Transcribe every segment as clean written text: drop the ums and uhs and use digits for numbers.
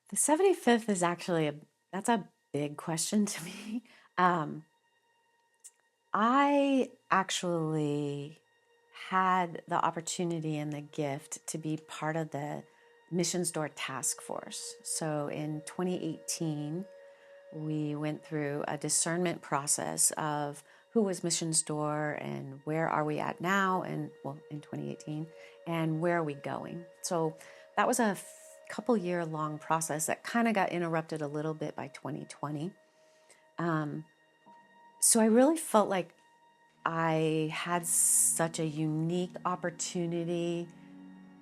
The 75th is actually that's a big question to me. Um, I actually had the opportunity and the gift to be part of the Missions Door Task Force. So in 2018, we went through a discernment process of who was Missions Door and where are we at now, and well, in 2018, and where are we going. So that was a couple year long process that kind of got interrupted a little bit by 2020. So I really felt like I had such a unique opportunity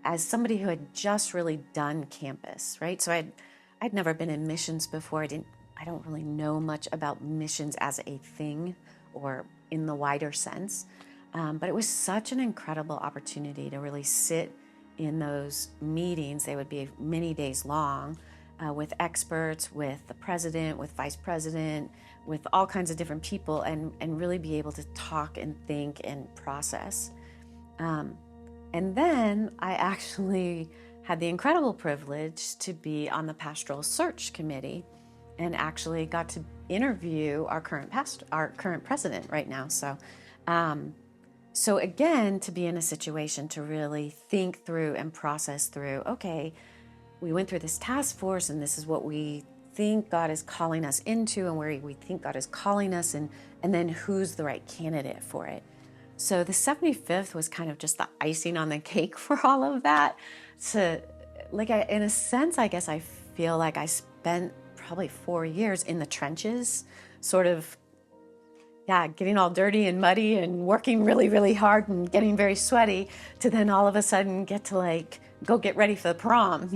as somebody who had just really done campus, right? So I'd never been in missions before. I don't really know much about missions as a thing or in the wider sense. But it was such an incredible opportunity to really sit in those meetings. They would be many days long, with experts, with the president, with vice president, with all kinds of different people, and really be able to talk and think and process. And then I actually had the incredible privilege to be on the pastoral search committee and actually got to interview our current president right now. So again, to be in a situation to really think through and process through, okay, we went through this task force and this is what we think God is calling us into and where we think God is calling us, and then who's the right candidate for it. So the 75th was kind of just the icing on the cake for all of that. So in a sense, I guess I feel like I spent probably 4 years in the trenches, sort of, yeah, getting all dirty and muddy and working really, really hard and getting very sweaty, to then all of a sudden get to go get ready for the prom.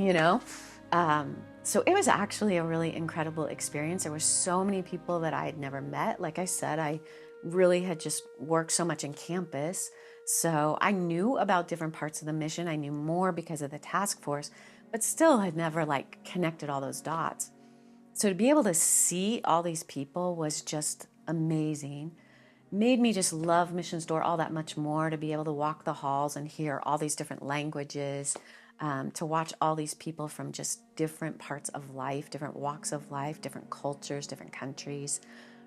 So it was actually a really incredible experience. There were so many people that I had never met. Like I said, I really had just worked so much in campus. So I knew about different parts of the mission. I knew more because of the task force, but still had never connected all those dots. So to be able to see all these people was just amazing. Made me just love Missions Door all that much more, to be able to walk the halls and hear all these different languages, to watch all these people from just different parts of life, different walks of life, different cultures, different countries.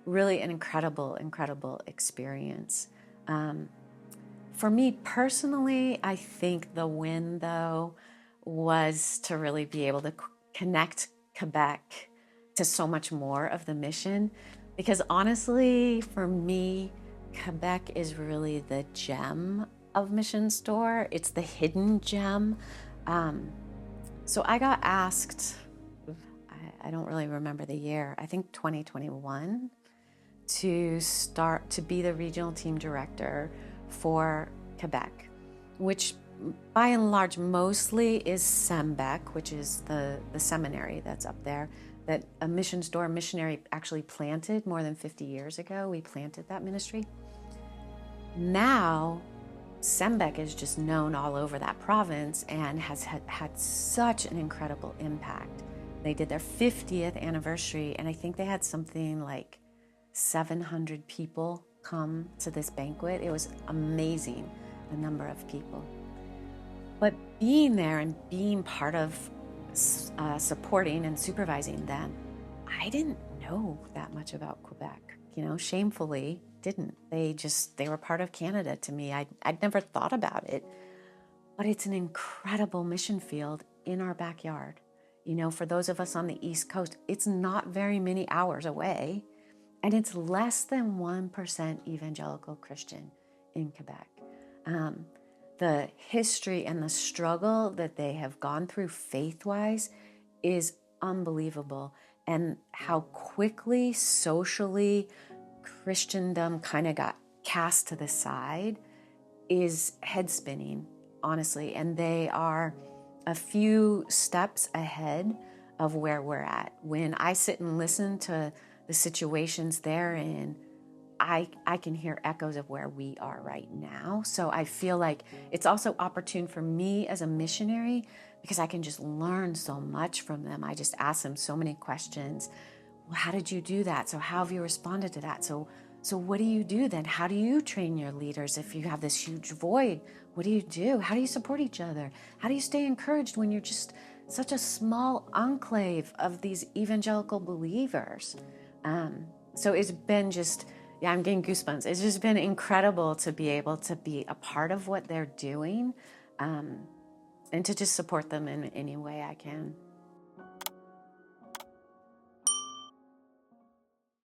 Really an incredible, incredible experience. For me personally, I think the win, though, was to really be able to connect Quebec to so much more of the mission. Because honestly, for me, Quebec is really the gem of Missions Door. It's the hidden gem. So I got asked, I don't really remember the year, I think 2021, to be the regional team director for Quebec, which by and large mostly is SEMBEQ, which is the seminary that's up there, that a Missions Door missionary actually planted more than 50 years ago. We planted that ministry. Now, SEMBEQ is just known all over that province and has had such an incredible impact. They did their 50th anniversary, and I think they had something like 700 people come to this banquet. It was amazing, the number of people. But being there and being part of supporting and supervising them, I didn't know that much about Quebec. Shamefully didn't. They were part of Canada to me. I'd never thought about it. But it's an incredible mission field in our backyard. For those of us on the East Coast, it's not very many hours away. And it's less than 1% evangelical Christian in Quebec. The history and the struggle that they have gone through faith-wise is unbelievable. And how quickly, socially, Christendom kind of got cast to the side is head-spinning, honestly. And they are a few steps ahead of where we're at. When I sit and listen to the situations they're in, I can hear echoes of where we are right now. So I feel like it's also opportune for me as a missionary, because I can just learn so much from them. I just ask them so many questions. Well, how did you do that? So how have you responded to that? So what do you do then? How do you train your leaders if you have this huge void? What do you do? How do you support each other? How do you stay encouraged when you're just such a small enclave of these evangelical believers. So it's been just, yeah, I'm getting goosebumps. It's just been incredible to be able to be a part of what they're doing, and to just support them in any way I can.